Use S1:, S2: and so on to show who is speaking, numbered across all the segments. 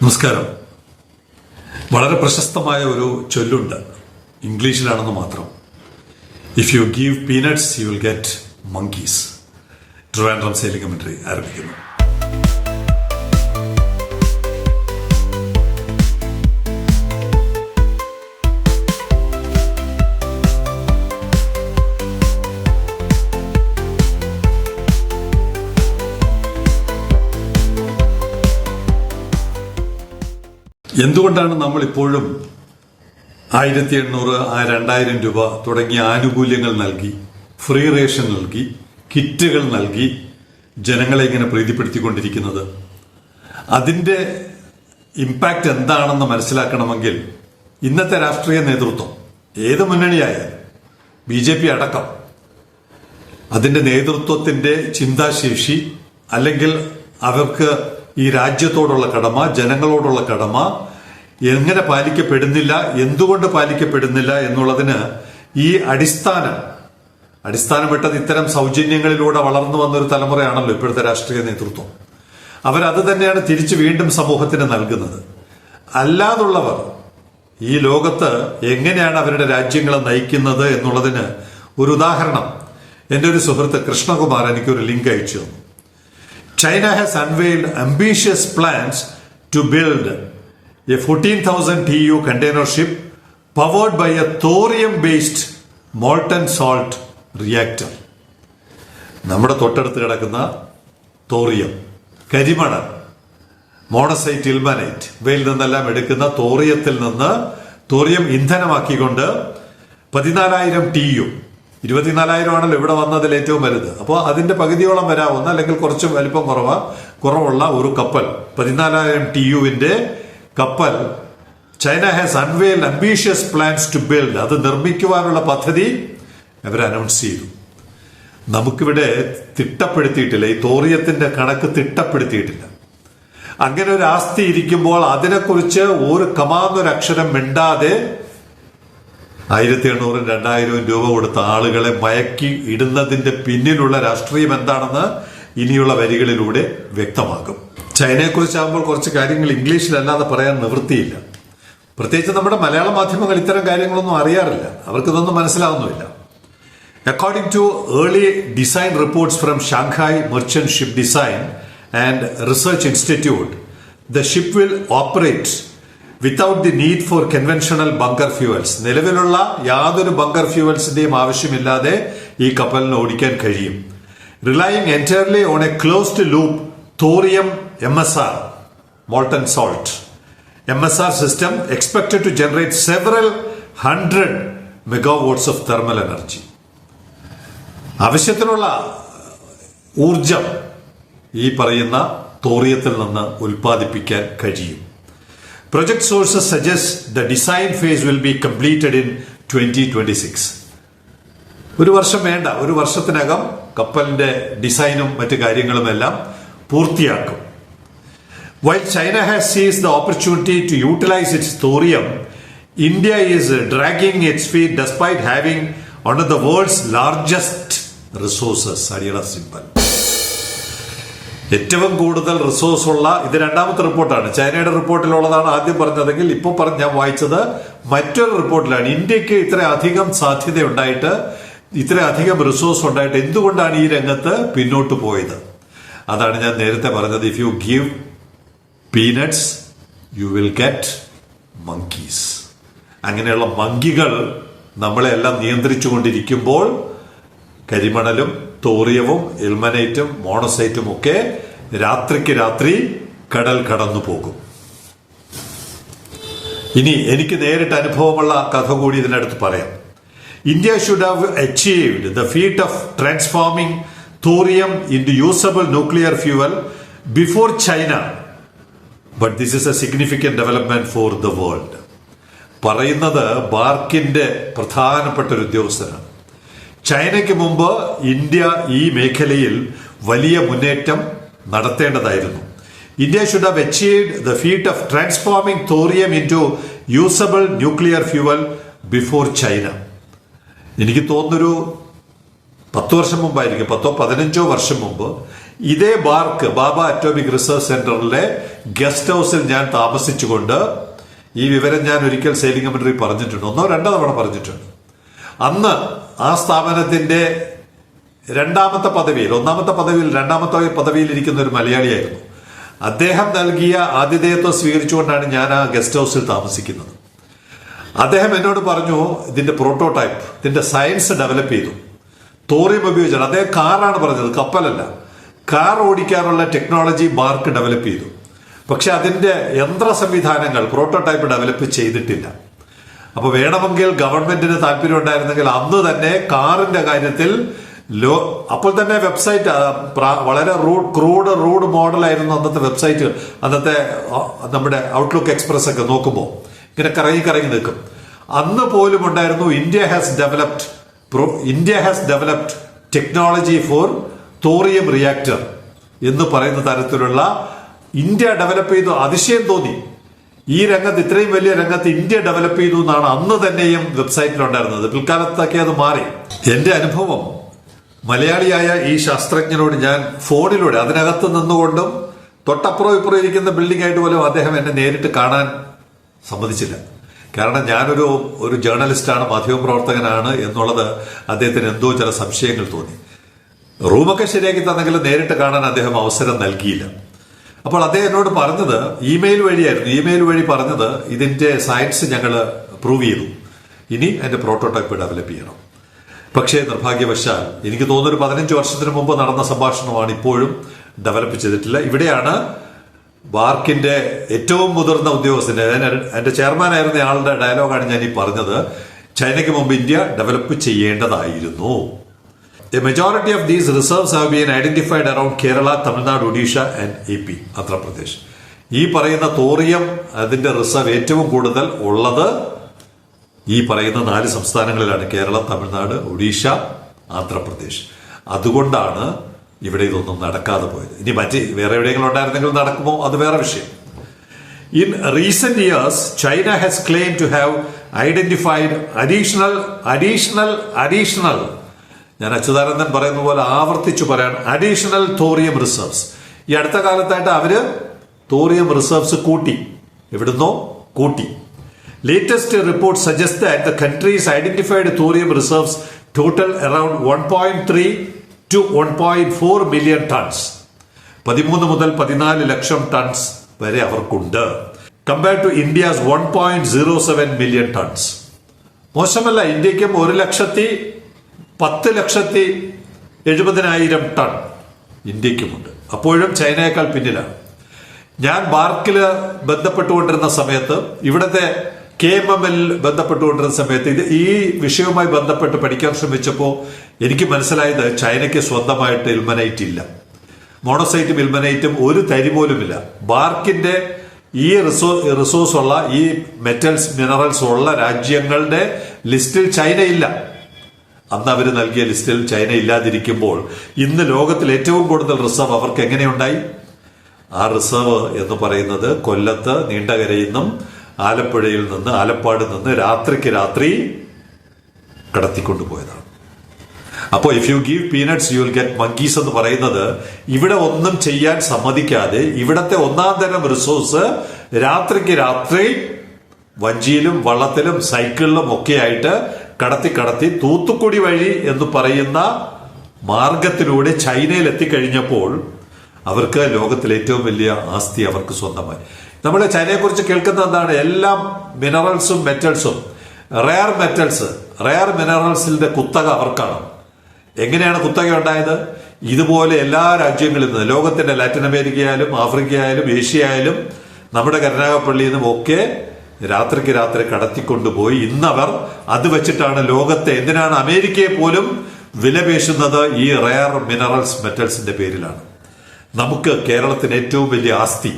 S1: നമസ്കാരം. വളരെ പ്രശസ്തമായ ഒരു ചൊല്ലുണ്ട്, ഇംഗ്ലീഷിലാണെന്ന് മാത്രം. If you give peanuts you will get monkeys. Trivandrum sailing commentary ആരംഭിക്കുന്നു. എന്തുകൊണ്ടാണ് നമ്മൾ ഇപ്പോഴും 1800, 2000 രൂപ തുടങ്ങിയ ആനുകൂല്യങ്ങൾ നൽകി, ഫ്രീ റേഷൻ നൽകി, കിറ്റുകൾ നൽകി ജനങ്ങളെ ഇങ്ങനെ പ്രീതിപ്പെടുത്തിക്കൊണ്ടിരിക്കുന്നത്? അതിന്റെ ഇമ്പാക്റ്റ് എന്താണെന്ന് മനസ്സിലാക്കണമെങ്കിൽ ഇന്നത്തെ രാഷ്ട്രീയ നേതൃത്വം, ഏത് മുന്നണിയായാലും BJP അടക്കം, അതിന്റെ നേതൃത്വത്തിന്റെ ചിന്താശേഷി, അല്ലെങ്കിൽ അവർക്ക് ഈ രാജ്യത്തോടുള്ള കടമ, ജനങ്ങളോടുള്ള കടമ എങ്ങനെ പാലിക്കപ്പെടുന്നില്ല, എന്തുകൊണ്ട് പാലിക്കപ്പെടുന്നില്ല എന്നുള്ളതിന് ഈ അടിസ്ഥാനപ്പെട്ടത് ഇത്തരം സൗജന്യങ്ങളിലൂടെ വളർന്നു വന്നൊരു തലമുറയാണല്ലോ ഇപ്പോഴത്തെ രാഷ്ട്രീയ നേതൃത്വം. അവരത് തന്നെയാണ് തിരിച്ചു വീണ്ടും സമൂഹത്തിന് നൽകുന്നത്. അല്ലാതുള്ളവർ ഈ ലോകത്ത് എങ്ങനെയാണ് അവരുടെ രാജ്യങ്ങളെ നയിക്കുന്നത് എന്നുള്ളതിന് ഒരു ഉദാഹരണം എൻ്റെ ഒരു സുഹൃത്ത് കൃഷ്ണകുമാർ എനിക്കൊരു ലിങ്ക് അയച്ചു തന്നു. China has unveiled ambitious plans to build a 14,000 TEU container ship powered by a thorium-based molten salt reactor. നമ്മുടെ തൊട്ടടുത്ത് കിടക്കുന്ന തോറിയം, കരിമണൽ, മോണസൈറ്റ്, ഇൽമനൈറ്റ് ഇവയിൽ നിന്നെല്ലാം എടുക്കുന്ന തോറിയത്തിൽ നിന്ന് തോറിയം ഇന്ധനമാക്കിക്കൊണ്ട് 14,000 TEU, 24,000 ആണല്ലോ ഇവിടെ വന്നതിൽ ഏറ്റവും വലുത്. അപ്പോൾ അതിന്റെ പകുതിയോളം വരാവുന്ന, അല്ലെങ്കിൽ കുറച്ച് വലിപ്പം കുറവുള്ള ഒരു കപ്പൽ, 14,000 TEUവിന്റെ കപ്പൽ China has unveiled ambitious plans to build. അത് നിർമ്മിക്കുവാനുള്ള പദ്ധതി അവർ അനൗൺസ് ചെയ്തു. നമുക്കിവിടെ തിട്ടപ്പെടുത്തിയിട്ടില്ല, ഈ തോറിയത്തിന്റെ കണക്ക് തിട്ടപ്പെടുത്തിയിട്ടില്ല. അങ്ങനെ ഒരു ആസ്തി ഇരിക്കുമ്പോൾ അതിനെക്കുറിച്ച് ഒരു കമാന്നൊരു അക്ഷരം മിണ്ടാതെ 1,800, 2,000 രൂപ കൊടുത്ത ആളുകളെ മയക്കി ഇടുന്നതിന്റെ പിന്നിലുള്ള രാഷ്ട്രീയം എന്താണെന്ന് ഇനിയുള്ള വരികളിലൂടെ വ്യക്തമാകും. ചൈനയെക്കുറിച്ചാകുമ്പോൾ കുറച്ച് കാര്യങ്ങൾ ഇംഗ്ലീഷിലല്ലാതെ പറയാൻ നിവൃത്തിയില്ല. പ്രത്യേകിച്ച് നമ്മുടെ മലയാള മാധ്യമങ്ങൾ ഇത്തരം കാര്യങ്ങളൊന്നും അറിയാറില്ല, അവർക്കിതൊന്നും മനസ്സിലാവുന്നുമില്ല. According to early design reports from Shanghai Merchant Ship Design and Research Institute, the ship will operate without the need for conventional bunker fuels. നിലവിലുള്ള യാതൊരു ബങ്കർ ഫ്യൂവൽസിന്റെയും ആവശ്യമില്ലാതെ ഈ കപ്പലിന് ഓടിക്കാൻ കഴിയും. Relying entirely on a closed loop thorium MSR, molten salt MSR system expected to generate several hundred megawatts of thermal energy. ആവശ്യത്തിനുള്ള ഊർജം ഈ പറയുന്ന തോറിയത്തിൽ നിന്ന് ഉൽപ്പാദിപ്പിക്കാൻ കഴിയും. Project sources suggest the design phase will be completed in 2026. ഒരു വർഷം വേണ്ട, ഒരു വർഷത്തിനകം കപ്പലിന്റെ ഡിസൈനും മറ്റു കാര്യങ്ങളും എല്ലാം പൂർത്തിയാക്കും. While China has seized the opportunity to utilize its thorium, India is dragging its feet despite having one of the world's largest resources. അടിയറ സിമ്പൽ. ഏറ്റവും കൂടുതൽ റിസോഴ്സ് ഉള്ള, ഇത് രണ്ടാമത്തെ റിപ്പോർട്ടാണ്. ചൈനയുടെ റിപ്പോർട്ടിലുള്ളതാണ് ആദ്യം പറഞ്ഞതെങ്കിൽ ഇപ്പോൾ ഞാൻ വായിച്ചത് മറ്റൊരു റിപ്പോർട്ടിലാണ്. ഇന്ത്യക്ക് ഇത്രയധികം സാധ്യതയുണ്ടായിട്ട്, ഇത്രയധികം റിസോഴ്സ് ഉണ്ടായിട്ട് എന്തുകൊണ്ടാണ് ഈ രംഗത്ത് പിന്നോട്ട് പോയത്? അതാണ് ഞാൻ നേരത്തെ പറഞ്ഞത്. If you give peanuts you will get monkeys. അങ്ങനെയുള്ള മങ്കികൾ നമ്മളെ എല്ലാം നിയന്ത്രിച്ചു കൊണ്ടിരിക്കുമ്പോൾ കരിമണലും തോറിയവും ഇൽമനൈറ്റും മോണസൈറ്റും ഒക്കെ രാത്രിക്ക് രാത്രി കടൽ കടന്നു പോകും. ഇനി എനിക്ക് നേരിട്ട് അനുഭവമുള്ള കഥ കൂടി ഇതിനടുത്ത് പറയാം. India should have achieved the feat of transforming thorium into usable nuclear fuel before China, but this is a significant development for the world. പറയുന്നത് ബാർക്കിന്റെ പ്രധാനപ്പെട്ട ഒരു ഉദ്യോഗസ്ഥനാണ്. ചൈനയ്ക്ക് മുമ്പ് ഇന്ത്യ ഈ മേഖലയിൽ വലിയ മുന്നേറ്റം നടത്തേണ്ടതായിരുന്നു. India should have achieved the feat of transforming thorium into usable nuclear fuel before China. എനിക്ക് തോന്നുന്നൊരു 10 വർഷം മുമ്പായിരിക്കും, 10-15 വർഷം മുമ്പ് ഇതേ ബാർക്ക് ബാബ അറ്റോമിക് റിസർച്ച് സെന്ററിലെ ഗസ്റ്റ് ഹൗസിൽ ഞാൻ താമസിച്ചുകൊണ്ട് ഈ വിവരം ഞാൻ ഒരിക്കൽ സെയിലിംഗ് കമന്ററി പറഞ്ഞിട്ടുണ്ട്, 1-2 തവണ പറഞ്ഞിട്ടുണ്ട്. അന്ന് ആ സ്ഥാപനത്തിന്റെ രണ്ടാമത്തെ പദവിയിൽ, ഒന്നാമത്തെ പദവിയിൽ രണ്ടാമത്തെ പദവിയിൽ ഇരിക്കുന്ന ഒരു മലയാളിയായിരുന്നു. അദ്ദേഹം നൽകിയ ആതിഥേയത്വം സ്വീകരിച്ചുകൊണ്ടാണ് ഞാൻ ആ ഗസ്റ്റ് ഹൗസിൽ താമസിക്കുന്നത്. അദ്ദേഹം എന്നോട് പറഞ്ഞു, ഇതിന്റെ പ്രോട്ടോടൈപ്പ്, ഇതിന്റെ സയൻസ് ഡെവലപ്പ് ചെയ്തു, തോറിയം ഉപയോഗിച്ചാണ്. അദ്ദേഹം കാറാണ് പറഞ്ഞത്, കപ്പലല്ല. കാർ ഓടിക്കാനുള്ള ടെക്നോളജി ബാർക്ക് ഡെവലപ്പ് ചെയ്തു. പക്ഷെ അതിന്റെ യന്ത്ര സംവിധാനങ്ങൾ പ്രോട്ടോടൈപ്പ് ഡെവലപ്പ് ചെയ്തിട്ടില്ല. അപ്പൊ വേണമെങ്കിൽ ഗവൺമെന്റിന് താല്പര്യം ഉണ്ടായിരുന്നെങ്കിൽ അന്ന് തന്നെ കാറിന്റെ കാര്യത്തിൽ അപ്പോൾ തന്നെ വെബ്സൈറ്റ് വളരെ റൂഡ് മോഡലായിരുന്നു അന്നത്തെ വെബ്സൈറ്റ്. അന്നത്തെ നമ്മുടെ ഔട്ട്ലുക്ക് എക്സ്പ്രസ് ഒക്കെ നോക്കുമ്പോൾ ഇങ്ങനെ കറങ്ങി നിൽക്കും. അന്ന് പോലും ഉണ്ടായിരുന്നു India has developed technology for thorium reactor എന്ന് പറയുന്ന തരത്തിലുള്ള ഇന്ത്യ ഡെവലപ്പ് ചെയ്തു. അതിശയം തോന്നി, ഈ രംഗത്ത്, ഇത്രയും വലിയ രംഗത്ത് ഇന്ത്യ ഡെവലപ്പ് ചെയ്തു എന്നാണ് അന്ന് തന്നെയും വെബ്സൈറ്റിലുണ്ടായിരുന്നത്. പിൽക്കാലത്തൊക്കെ അത് മാറി. എന്റെ അനുഭവം, മലയാളിയായ ഈ ശാസ്ത്രജ്ഞനോട് ഞാൻ ഫോണിലൂടെ, അതിനകത്ത് നിന്നുകൊണ്ടും തൊട്ടപ്പുറം ഇപ്പുറം ഇരിക്കുന്ന ബിൽഡിംഗ് ആയിട്ട് പോലും അദ്ദേഹം എന്നെ നേരിട്ട് കാണാൻ സമ്മതിച്ചില്ല. കാരണം ഞാനൊരു ജേർണലിസ്റ്റാണ്, മാധ്യമപ്രവർത്തകനാണ് എന്നുള്ളത് അദ്ദേഹത്തിന് എന്തോ ചില സംശയങ്ങൾ തോന്നി. റൂമൊക്കെ ശരിയാക്കി തന്നെങ്കിലും നേരിട്ട് കാണാൻ അദ്ദേഹം അവസരം നൽകിയില്ല. അപ്പോൾ അദ്ദേഹം എന്നോട് പറഞ്ഞത് ഇമെയിൽ വഴിയായിരുന്നു. ഇമെയിൽ വഴി പറഞ്ഞത്, ഇതിന്റെ സയൻസ് ഞങ്ങൾ പ്രൂവ് ചെയ്തു, ഇനി അതിന്റെ പ്രോട്ടോടൈപ്പ് ഡെവലപ്പ് ചെയ്യണം. പക്ഷേ നിർഭാഗ്യവശാൽ എനിക്ക് തോന്നുന്നൊരു 15 വർഷത്തിന് മുമ്പ് നടന്ന സംഭാഷണമാണ്, ഇപ്പോഴും ഡെവലപ്പ് ചെയ്തിട്ടില്ല. ഇവിടെയാണ് ബാർക്കിന്റെ ഏറ്റവും മുതിർന്ന ഉദ്യോഗസ്ഥന്റെ, എന്റെ ചെയർമാനായിരുന്ന ആളുടെ ഡയലോഗാണ് ഞാൻ ഈ പറഞ്ഞത്. ചൈനയ്ക്ക് മുമ്പ് ഇന്ത്യ ഡെവലപ്പ് ചെയ്യേണ്ടതായിരുന്നു. A majority of these reserves have been identified around Kerala, Tamil Nadu, Odisha and AP, Andhra Pradesh. ഈ പറയുന്ന തോറിയം അതിന്റെ റിസർവ് ഏറ്റവും കൂടുതൽ ഉള്ളത് ഈ പറയുന്ന 4 സംസ്ഥാനങ്ങളിലാണ്: കേരളം, തമിഴ്നാട്, ഒഡീഷ, ആന്ധ്രാപ്രദേശ്. അതുകൊണ്ടാണ് ഇവിടെ ഇതൊന്നും നടക്കാതെ പോയത്. ഇനി വേറെ എവിടെയെങ്കിലും ഉണ്ടായിരുന്നെങ്കിൽ നടക്കുമോ, അത് വേറെ വിഷയം. In recent years, China has claimed to have identified additional ഞാൻ അച്യുതാനന്ദൻ പറയുന്ന പോലെ ആവർത്തിച്ചു പറയാൻ, അഡീഷണൽ തോറിയം റിസർവ്സ്. ഈ അടുത്ത കാലത്തായിട്ട് അവര് തോറിയം റിസർവ്സ് കൂട്ടി, എവിടുന്നോ കൂട്ടി. Latest report suggest that the countries identified thorium reserves total around 1.3 to 1.4 million tons. 13 മുതൽ 14 ലക്ഷം ടൺസ് വരെ അവർക്കുണ്ട്. Compared to India's 1.07 million tons. മോശമല്ല, ഇന്ത്യക്കും 1,10,70,000 ടൺ ഇന്ത്യക്കുമുണ്ട്. അപ്പോഴും ചൈനയേക്കാൾ പിന്നിലാണ്. ഞാൻ ബാർക്കില് ബന്ധപ്പെട്ടുകൊണ്ടിരുന്ന സമയത്ത്, ഇവിടുത്തെ KMML ബന്ധപ്പെട്ടുകൊണ്ടിരുന്ന സമയത്ത്, ഈ വിഷയവുമായി ബന്ധപ്പെട്ട് പഠിക്കാൻ ശ്രമിച്ചപ്പോൾ എനിക്ക് മനസ്സിലായത് ചൈനയ്ക്ക് സ്വന്തമായിട്ട് ഇൽമനൈറ്റ് ഇല്ല. മോണോസൈറ്റും ഇൽമനൈറ്റും ഒരു തരി പോലുമില്ല. ബാർക്കിന്റെ ഈ റിസോഴ്സ് ഉള്ള, ഈ മിനറൽസ് ഉള്ള രാജ്യങ്ങളുടെ ലിസ്റ്റിൽ ചൈന ഇല്ല. അന്ന് അവർ നൽകിയ ലിസ്റ്റിൽ ചൈന ഇല്ലാതിരിക്കുമ്പോൾ ഇന്ന് ലോകത്തിൽ ഏറ്റവും കൂടുതൽ റിസർവ് അവർക്ക് എങ്ങനെയുണ്ടായി? ആ റിസർവ് എന്ന് പറയുന്നത് കൊല്ലത്ത്, നീണ്ടകരയിൽ നിന്നും ആലപ്പുഴയിൽ നിന്ന്, ആലപ്പാട് നിന്ന് രാത്രിക്ക് രാത്രി കടത്തിക്കൊണ്ടുപോയതാണ്. അപ്പോൾ if you give peanuts you will get monkeys എന്ന് പറയുന്നത്, ഇവിടെ ഒന്നും ചെയ്യാൻ സമ്മതിക്കാതെ ഇവിടത്തെ ഒന്നാം തരം റിസോഴ്സ് രാത്രിക്ക് രാത്രി വഞ്ചിയിലും വള്ളത്തിലും സൈക്കിളിലും ഒക്കെ ആയിട്ട് കടത്തി തൂത്തുക്കുടി വഴി എന്ന് പറയുന്ന മാർഗത്തിലൂടെ ചൈനയിൽ എത്തിക്കഴിഞ്ഞപ്പോൾ അവർക്ക് ലോകത്തിലെ ഏറ്റവും വലിയ ആസ്തി അവർക്ക് സ്വന്തമായി. നമ്മൾ ചൈനയെ കുറിച്ച് കേൾക്കുന്ന എന്താണ്? എല്ലാം മിനറൽസും മെറ്റൽസും, റെയർ മിനറൽസിന്റെ കുത്തക അവർക്കാണ്. എങ്ങനെയാണ് കുത്തക ഉണ്ടായത്? ഇതുപോലെ എല്ലാ രാജ്യങ്ങളിൽ നിന്ന്, ലോകത്തിന്റെ ലാറ്റിൻ അമേരിക്കയായാലും ആഫ്രിക്കയായാലും ഏഷ്യ ആയാലും നമ്മുടെ കരുനാഗപ്പള്ളിയിൽ നിന്നും ഒക്കെ രാത്രിക്ക് രാത്രി കടത്തിക്കൊണ്ടുപോയി ഇന്നവർ അത് വെച്ചിട്ടാണ് ലോകത്തെ, എന്തിനാണ് അമേരിക്കയെ പോലും വിലപേശുന്നത്? ഈ റെയർ മിനറൽസ് മെറ്റൽസിന്റെ പേരിലാണ്. നമുക്ക് കേരളത്തിന് ഏറ്റവും വലിയ ആസ്തി,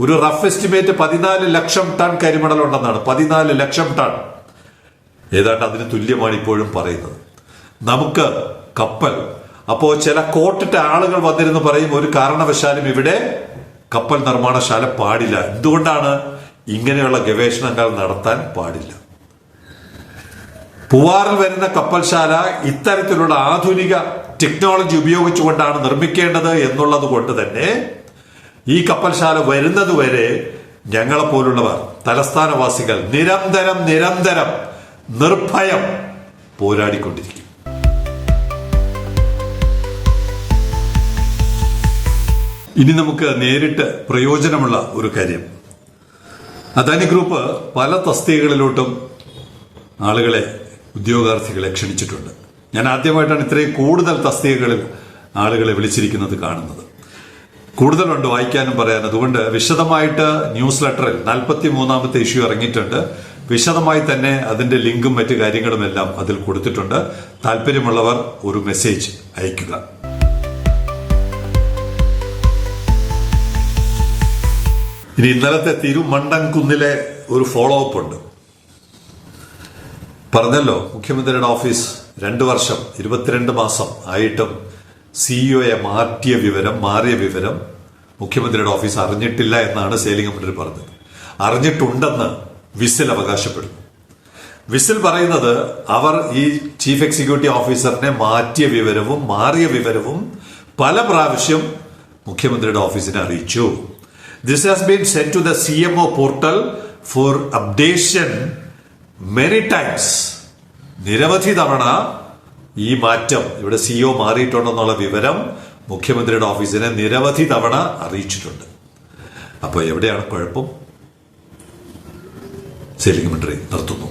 S1: ഒരു റഫ് എസ്റ്റിമേറ്റ് 14 ലക്ഷം ടൺ കരിമണൽ ഉണ്ടെന്നാണ്. 14 ലക്ഷം ടൺ, ഏതാണ്ട് അതിന് തുല്യമാണ് ഇപ്പോഴും പറയുന്നത്. നമുക്ക് കപ്പൽ, അപ്പോ ചില കോട്ടിട്ട ആളുകൾ വന്നിരുന്ന് പറയും, ഒരു കാരണവശാലും ഇവിടെ കപ്പൽ നിർമ്മാണശാല പാടില്ല. എന്തുകൊണ്ടാണ്? ഇങ്ങനെയുള്ള ഗവേഷണങ്ങൾ നടത്താൻ പാടില്ല. പൂവാറിൽ വരുന്ന കപ്പൽശാല ഇത്തരത്തിലുള്ള ആധുനിക ടെക്നോളജി ഉപയോഗിച്ചുകൊണ്ടാണ് നിർമ്മിക്കേണ്ടത് എന്നുള്ളത് കൊണ്ട് തന്നെ ഈ കപ്പൽശാല വരുന്നതുവരെ ഞങ്ങളെപ്പോലുള്ളവർ തലസ്ഥാനവാസികൾ നിരന്തരം നിർഭയം പോരാടിക്കൊണ്ടിരിക്കും. ഇനി നമുക്ക് നേരിട്ട് പ്രയോജനമുള്ള ഒരു കാര്യം, അദാനി ഗ്രൂപ്പ് പല തസ്തികകളിലോട്ടും ഉദ്യോഗാർത്ഥികളെ ക്ഷണിച്ചിട്ടുണ്ട്. ഞാൻ ആദ്യമായിട്ടാണ് ഇത്രയും കൂടുതൽ തസ്തികകളിൽ ആളുകളെ വിളിച്ചിരിക്കുന്നത് കാണുന്നത്. കൂടുതലുണ്ട് വായിക്കാനും പറയാനും. അതുകൊണ്ട് വിശദമായിട്ട് ന്യൂസ് ലെറ്ററിൽ 43ാമത്തെ ഇഷ്യൂ ഇറങ്ങിയിട്ടുണ്ട്. വിശദമായി തന്നെ അതിന്റെ ലിങ്കും മറ്റു കാര്യങ്ങളും എല്ലാം അതിൽ കൊടുത്തിട്ടുണ്ട്. താല്പര്യമുള്ളവർ ഒരു മെസ്സേജ് അയയ്ക്കുക. ഇനി ഇന്നലത്തെ തിരുമണ്ടൻകുന്നിലെ ഒരു ഫോളോ അപ്പ് ഉണ്ട്. പറഞ്ഞല്ലോ, മുഖ്യമന്ത്രിയുടെ ഓഫീസ് 2 വർഷം 22 മാസം ആയിട്ടും സിഇഒയെ മാറിയ വിവരം മുഖ്യമന്ത്രിയുടെ ഓഫീസ് അറിഞ്ഞിട്ടില്ല എന്നാണ് സേലിംഗ് മന്ത്രി പറഞ്ഞത്. അറിഞ്ഞിട്ടുണ്ടെന്ന് വിസിൽ അവകാശപ്പെടുന്നു. വിസിൽ പറയുന്നത് അവർ ഈ ചീഫ് എക്സിക്യൂട്ടീവ് ഓഫീസറിനെ മാറിയ വിവരവും പല പ്രാവശ്യം മുഖ്യമന്ത്രിയുടെ ഓഫീസിനെ അറിയിച്ചു. This has been send to the CMO portal for updation many times. നിരവധി തവണ ഈ മാറ്റം, ഇവിടെ CEO മാറിയിട്ടുണ്ടെന്നുള്ള വിവരം മുഖ്യമന്ത്രിയുടെ ഓഫീസിനെ നിരവധി തവണ അറിയിച്ചിട്ടുണ്ട്. അപ്പോൾ എവിടെയാണ് കുഴപ്പം? സേലിംഗ് മന്ത്രി നിർത്തുന്നു.